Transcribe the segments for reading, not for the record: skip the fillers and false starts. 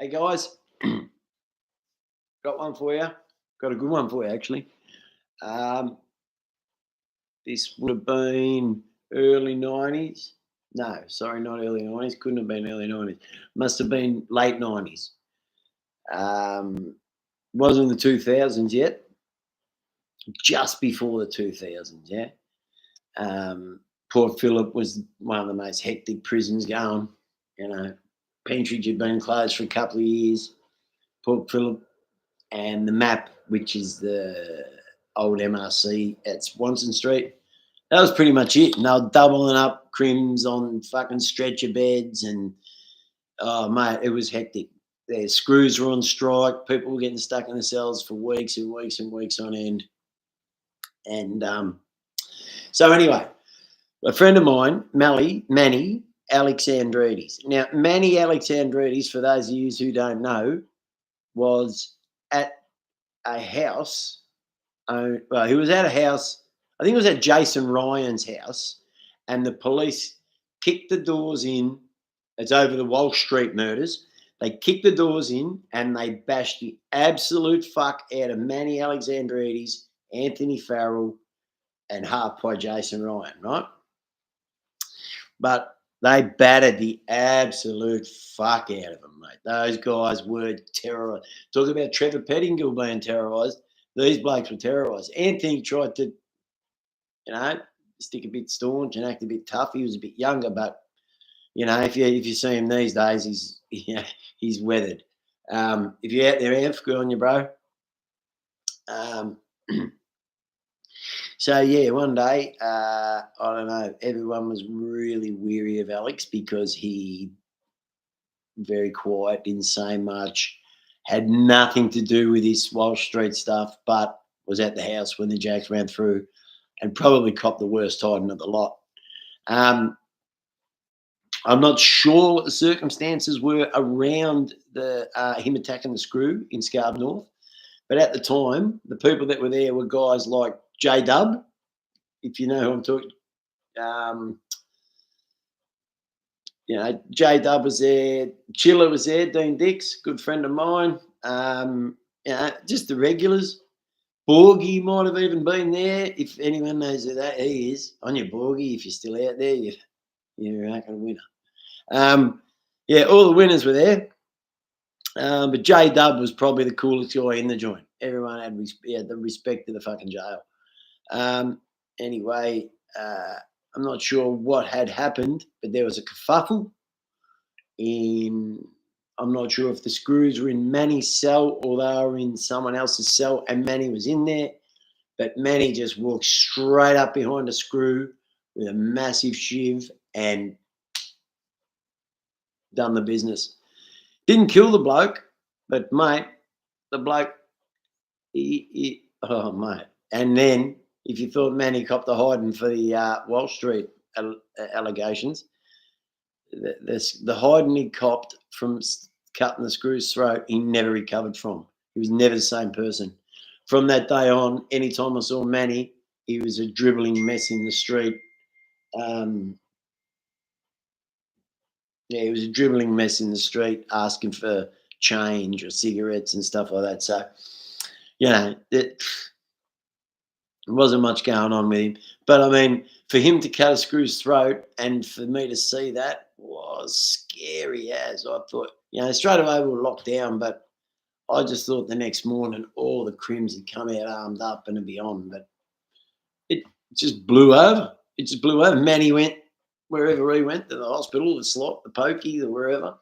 Hey guys, got one for you. Got a good one for you actually. Um, this would have been early 90s. No, sorry, not early 90s. Couldn't have been early 90s. Must have been late 90s. Wasn't the 2000s yet. Just before the 2000s, yeah. Port Phillip was one of the most hectic prisons going. You know, Pentridge had been closed for a couple of years. Port Phillip and the map, which is the old MRC at Swanson Street. That was pretty much it. And they were doubling up crims on fucking stretcher beds and oh mate, it was hectic. Their screws were on strike. People were getting stuck in the cells for weeks and weeks and weeks on end. And so anyway, a friend of mine, Manny Alexandrides. Now, Manny Alexandrides, for those of you who don't know, was at a house. Well, he was at a house. I think it was at Jason Ryan's house, and the police kicked the doors in. It's over the Walsh Street murders. They kicked the doors in and they bashed the absolute fuck out of Manny Alexandrides, Anthony Farrell, and half by Jason Ryan, right? But they battered the absolute fuck out of them, mate. Those guys were terrorised. Talk about Trevor Pettingill being terrorised. These blokes were terrorised. Anthony tried to, stick a bit staunch and act a bit tough. He was a bit younger, but if you see him these days, he's weathered. If you're out there, Amph, good on you, bro. So yeah, one day, I don't know, everyone was really weary of Alex because he very quiet, didn't say much, had nothing to do with his Walsh Street stuff, but was at the house when the Jacks ran through and probably copped the worst hiding of the lot. I'm not sure what the circumstances were around him attacking the screw in Scarb North, but at the time, the people that were there were guys like J-Dub, if you know who I'm talking. J-Dub was there, Chiller was there, Dean Dix, good friend of mine. Just the regulars. Borgie might have even been there. If anyone knows who that he is, on your Borgie, if you're still out there, you're a winner. All the winners were there. But J-Dub was probably the coolest guy in the joint. Everyone had the respect of the fucking jail. Anyway, I'm not sure what had happened, but there was a kerfuffle. I'm not sure if the screws were in Manny's cell or they were in someone else's cell and Manny was in there. But Manny just walked straight up behind a screw with a massive shiv and done the business. Didn't kill the bloke, but mate, the bloke, oh mate. And then if you thought Manny copped the hiding for the Wall Street allegations, the hiding he copped from cutting the screw's throat, he never recovered from. He was never the same person. From that day on, anytime I saw Manny, he was a dribbling mess in the street. He was a dribbling mess in the street asking for change or cigarettes and stuff like that. So, it wasn't much going on with him. But, I mean, for him to cut a screw's throat and for me to see that was scary as. I thought, straight away we were locked down, but I just thought the next morning all the crims had come out armed up and beyond. But it just blew over. It just blew over. Manny went wherever he went, to the hospital, the slot, the pokey, the wherever.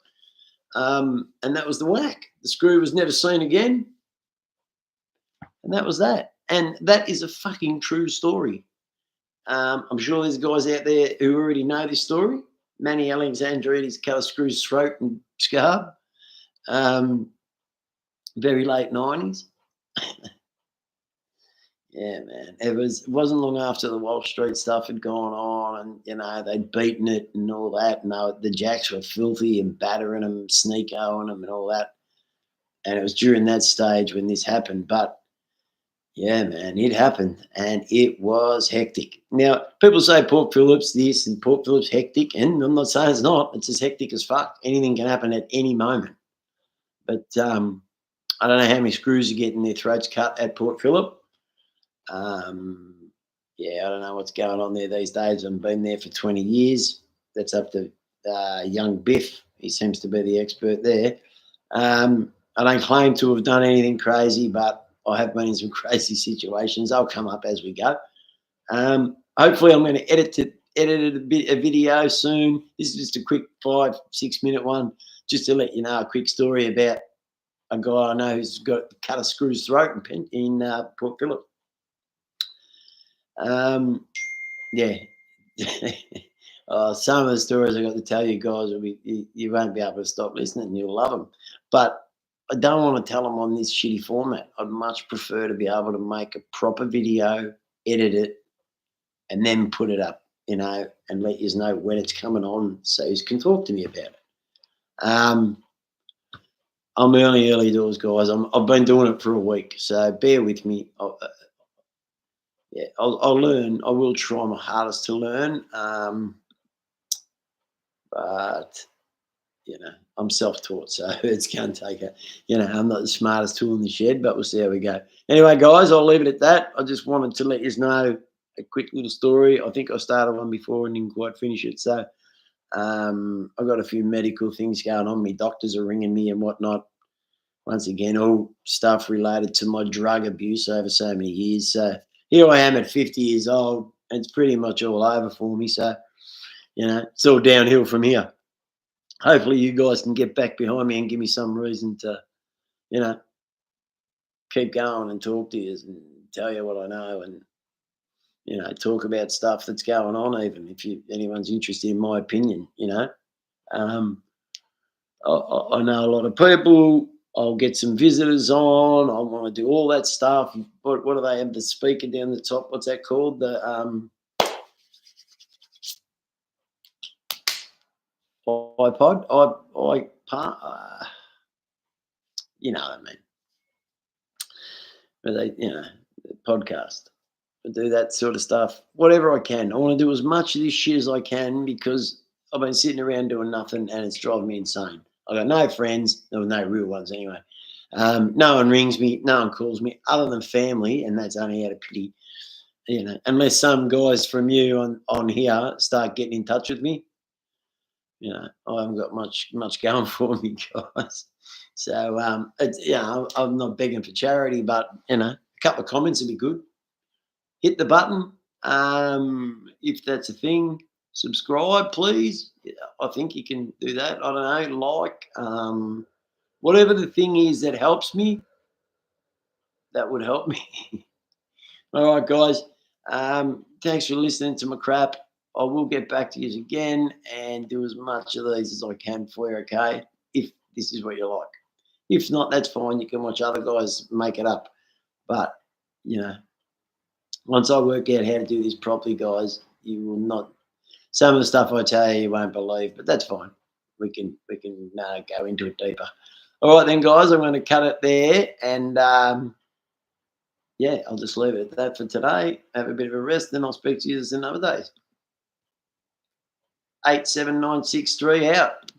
And that was the whack. The screw was never seen again. And that was that. And that is a fucking true story. I'm sure there's guys out there who already know this story. Manny Alexandrides cut a screw's throat and scarb. Very late 90s. Yeah, man. It wasn't long after the Wall Street stuff had gone on and, they'd beaten it and all that. And the Jacks were filthy and battering them, sneakoing them and all that. And it was during that stage when this happened. But, yeah, man, it happened and it was hectic. Now, people say Port Phillip's this and Port Phillip's hectic. And I'm not saying it's not. It's as hectic as fuck. Anything can happen at any moment. But I don't know how many screws are getting their throats cut at Port Phillip. Yeah, I don't know what's going on there these days. I've been there for 20 years. That's up to young Biff. He seems to be the expert there. I don't claim to have done anything crazy, but I have been in some crazy situations. They'll come up as we go. Hopefully, I'm going to edit a video soon. This is just a quick 5-6 minute one, just to let you know a quick story about a guy I know who's got cut a screw's throat in Port Phillip. Yeah. Some of the stories I got to tell you guys will be you won't be able to stop listening. You'll love them, but I don't want to tell them on this shitty format. I'd much prefer to be able to make a proper video, edit it, and then put it up, and let you know when it's coming on, so you can talk to me about it. I'm early doors, guys. I've been doing it for a week, so bear with me. I'll learn. I will try my hardest to learn, but I'm self-taught, so it's going to take I'm not the smartest tool in the shed, but we'll see how we go. Anyway, guys, I'll leave it at that. I just wanted to let you know a quick little story. I think I started one before and didn't quite finish it, so I've got a few medical things going on. My doctors are ringing me and whatnot. Once again, all stuff related to my drug abuse over so many years. So here I am at 50 years old, and it's pretty much all over for me. So, it's all downhill from here. Hopefully you guys can get back behind me and give me some reason to, keep going and talk to you and tell you what I know and, talk about stuff that's going on, even if anyone's interested in my opinion, I know a lot of people. I'll get some visitors on. I want to do all that stuff. What do they have? The speaker down the top. What's that called? The iPod. You know what I mean. But they, the podcast. I do that sort of stuff. Whatever I can. I want to do as much of this shit as I can because I've been sitting around doing nothing and it's driving me insane. I got no friends. There were no real ones anyway. No one rings me. No one calls me other than family, and that's only out of pity. Unless some guys from you on here start getting in touch with me. I haven't got much going for me, guys. So I'm not begging for charity, but a couple of comments would be good. Hit the button if that's a thing. Subscribe, please. I think you can do that. I don't know, like whatever the thing is that helps me, that would help me. All right, guys. Thanks for listening to my crap. I will get back to you again and do as much of these as I can for you, okay? If this is what you like. If not, that's fine. You can watch other guys make it up. But, once I work out how to do this properly, guys, you will not. Some of the stuff I tell you won't believe, but that's fine. We can go into it deeper. All right, then, guys. I'm going to cut it there, and I'll just leave it at that for today. Have a bit of a rest, then I'll speak to you another day. 87963 out.